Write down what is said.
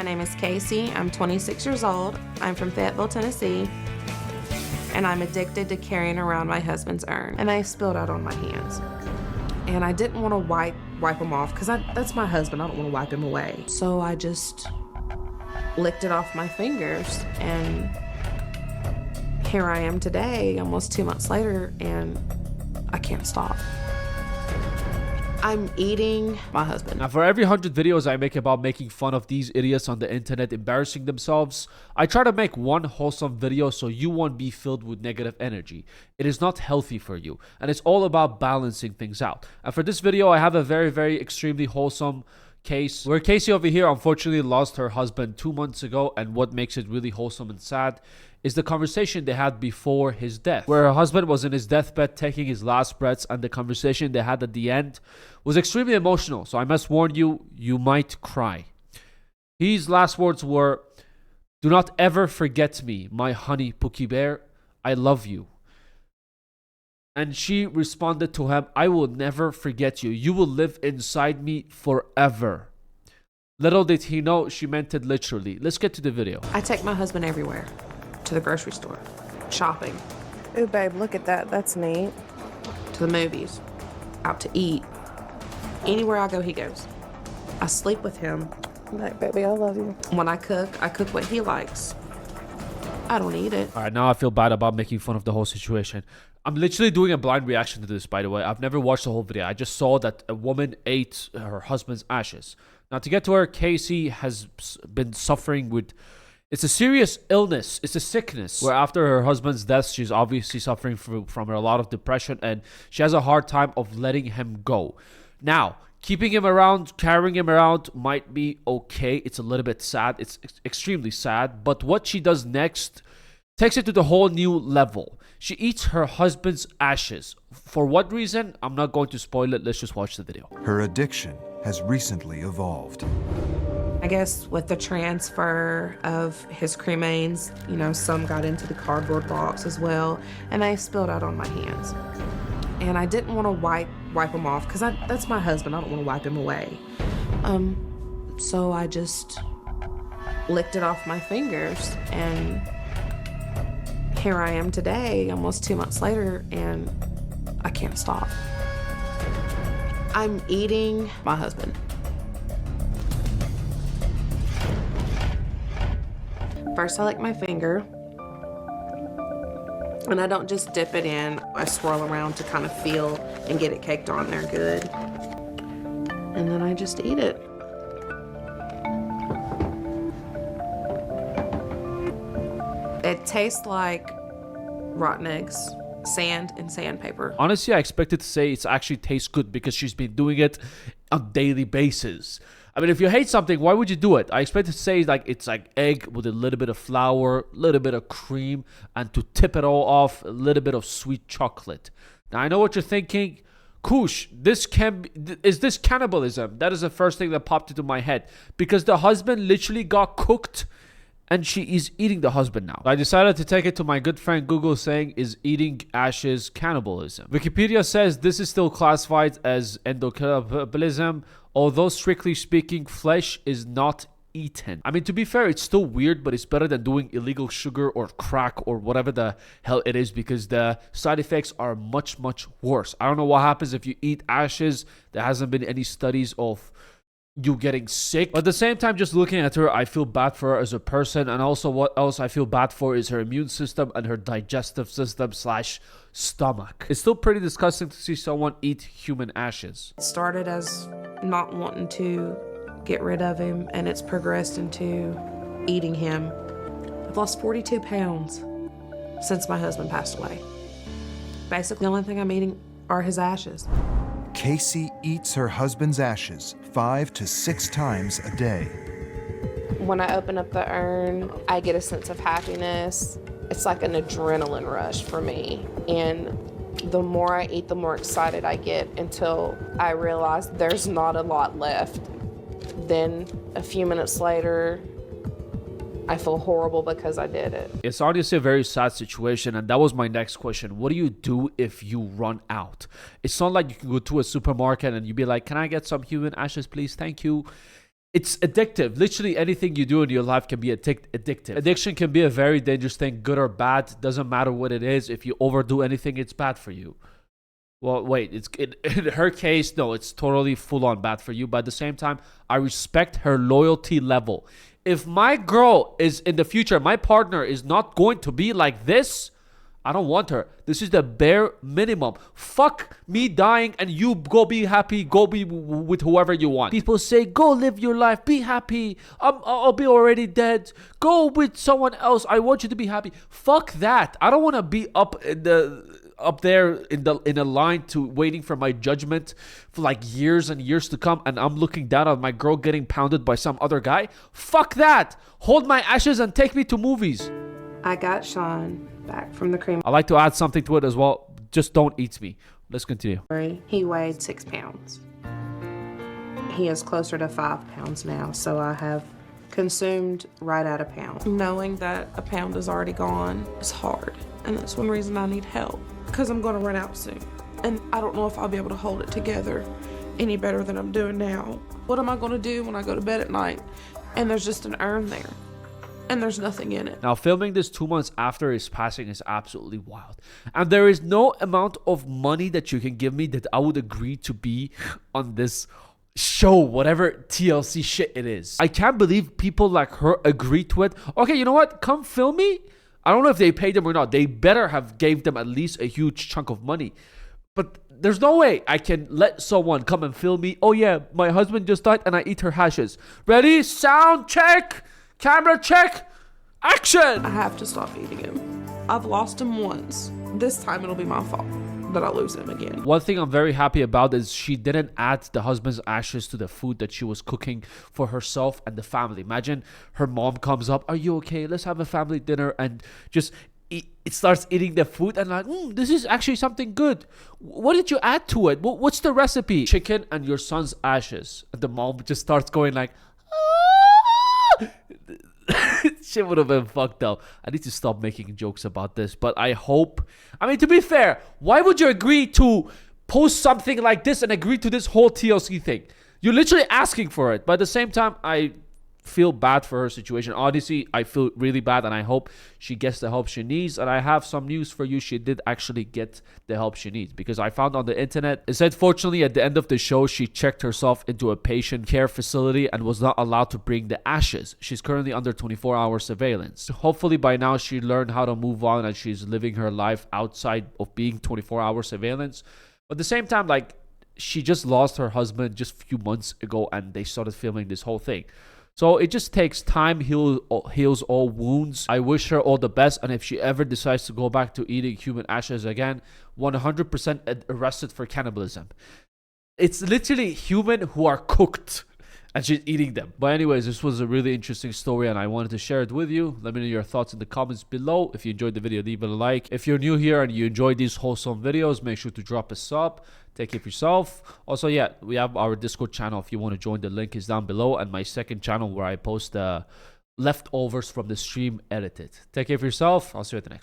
name is Casey. I'm 26 years old. I'm from Fayetteville, Tennessee. And I'm addicted to carrying around my husband's urn. And they spilled out on my hands. And I didn't want to wipe them off because that's my husband. I don't want to wipe him away. So I just licked it off my fingers. And here I am today, almost 2 months later, and I can't stop. I'm eating my husband. Now, for every 100 videos I make about making fun of these idiots on the internet embarrassing themselves, I try to make one wholesome video so you won't be filled with negative energy. It is not healthy for you, and it's all about balancing things out. And for this video, I have a very extremely wholesome case where Casey over here unfortunately lost her husband 2 months ago, and what makes it really wholesome and sad is the conversation they had before his death, where her husband was in his deathbed taking his last breaths, and the conversation they had at the end was extremely emotional. So I must warn you, you might cry. His last words were, "Do not ever forget me, my honey Pookie Bear. I love you." And she responded to him, "I will never forget you. You will live inside me forever." Little did he know she meant it literally. Let's get to the video. I take my husband everywhere. To the grocery store, shopping. Ooh, babe, look at that. That's neat. To the movies, out to eat. Anywhere I go, he goes. I sleep with him. I'm like, baby, I love you. When I cook what he likes. I don't eat it. All right, now I feel bad about making fun of the whole situation. I'm literally doing a blind reaction to this, by the way. I've never watched the whole video. I just saw that a woman ate her husband's ashes. Now, to get to her, Casey has been suffering with... It's a serious illness. It's a sickness where after her husband's death, she's obviously suffering from a lot of depression, and she has a hard time of letting him go. Now, keeping him around, carrying him around might be okay. It's a little bit sad. It's extremely sad. But what she does next takes it to the whole new level. She eats her husband's ashes. For what reason? I'm not going to spoil it. Let's just watch the video. Her addiction has recently evolved. I guess with the transfer of his cremains, you know, some got into the cardboard box as well, and they spilled out on my hands. And I didn't want to wipe them off because that's my husband. I don't want to wipe him away. So I just licked it off my fingers, and here I am today, almost 2 months later, and I can't stop. I'm eating my husband. First, I lick my finger, and I don't just dip it in. I swirl around to kind of feel and get it caked on there good. And then I just eat it. It tastes like rotten eggs, sand, and sandpaper. Honestly, I expected to say it actually tastes good because she's been doing it on a daily basis. I mean, if you hate something, why would you do it? I expect to say like it's like egg with a little bit of flour, a little bit of cream, and to tip it all off, a little bit of sweet chocolate. Now, I know what you're thinking. Koosh, is this cannibalism? That is the first thing that popped into my head. Because the husband literally got cooked and she is eating the husband now. I decided to take it to my good friend Google, saying, is eating ashes cannibalism? Wikipedia says this is still classified as endocannibalism, although strictly speaking, flesh is not eaten. I mean, to be fair, it's still weird, but it's better than doing illegal sugar or crack or whatever the hell it is, because the side effects are much worse. I don't know what happens if you eat ashes. There hasn't been any studies of you getting sick. But at the same time, just looking at her, I feel bad for her as a person. And also what else I feel bad for is her immune system and her digestive system / stomach. It's still pretty disgusting to see someone eat human ashes. It started as not wanting to get rid of him, and it's progressed into eating him. I've lost 42 pounds since my husband passed away. Basically, the only thing I'm eating are his ashes. Casey eats her husband's ashes 5 to 6 times a day. When I open up the urn, I get a sense of happiness. It's like an adrenaline rush for me. And the more I eat, the more excited I get until I realize there's not a lot left. Then a few minutes later, I feel horrible because I did it. It's obviously a very sad situation, and that was my next question. What do you do if you run out? It's not like you can go to a supermarket and you be like, can I get some human ashes, please? Thank you. It's addictive. Literally anything you do in your life can be addictive. Addiction can be a very dangerous thing, good or bad. Doesn't matter what it is. If you overdo anything, it's bad for you. Well, wait, in her case, no, it's totally full on bad for you. But at the same time, I respect her loyalty level. If my girl is in the future, my partner is not going to be like this, I don't want her. This is the bare minimum. Fuck me dying and you go be happy. Go be with whoever you want. People say, go live your life. Be happy. I'll be already dead. Go with someone else. I want you to be happy. Fuck that. I don't want to be up there in a line to waiting for my judgment for like years and years to come, and I'm looking down on my girl getting pounded by some other guy. Fuck that. Hold my ashes and take me to movies. I got Sean back from the creamery. I like to add something to it as well. Just don't eat me. Let's continue. He weighed 6 pounds. He is closer to 5 pounds now, so I have consumed right at a pound. Knowing that a pound is already gone is hard, and that's one reason I need help, because I'm going to run out soon, and I don't know if I'll be able to hold it together any better than I'm doing now. What am I going to do when I go to bed at night and there's just an urn there? And there's nothing in it. Now, filming this 2 months after his passing is absolutely wild. And there is no amount of money that you can give me that I would agree to be on this show, whatever TLC shit it is. I can't believe people like her agree to it. Okay, you know what? Come film me. I don't know if they paid them or not. They better have gave them at least a huge chunk of money. But there's no way I can let someone come and film me. Oh yeah, my husband just died and I eat her hashes. Ready? Sound check. Camera check, action! I have to stop eating him. I've lost him once. This time it'll be my fault that I lose him again. One thing I'm very happy about is she didn't add the husband's ashes to the food that she was cooking for herself and the family. Imagine her mom comes up, are you okay? Let's have a family dinner, and just it starts eating the food and like, this is actually something good. What did you add to it? What's the recipe? Chicken and your son's ashes. And the mom just starts going like, shit would have been fucked up. I need to stop making jokes about this, but I hope, I mean, to be fair, why would you agree to post something like this and agree to this whole TLC thing? You're literally asking for it, but at the same time, I feel bad for her situation. Honestly, I feel really bad, and I hope she gets the help she needs. And I have some news for you. She did actually get the help she needs, because I found on the internet, it said fortunately at the end of the show, she checked herself into a patient care facility and was not allowed to bring the ashes. She's currently under 24-hour surveillance. Hopefully by now she learned how to move on and she's living her life outside of being 24-hour surveillance. But at the same time, like, she just lost her husband just a few months ago and they started filming this whole thing. So it just takes time, heals all wounds. I wish her all the best. And if she ever decides to go back to eating human ashes again, 100% arrested for cannibalism. It's literally human who are cooked and she's eating them. But anyways, this was a really interesting story and I wanted to share it with you. Let me know your thoughts in the comments below. If you enjoyed the video, leave it a like. If you're new here and you enjoyed these wholesome videos, make sure to drop a sub. Take care of yourself. Also, yeah, we have our Discord channel if you want to join. The link is down below, and my second channel where I post leftovers from the stream edited. Take care of yourself. I'll see you at the next one.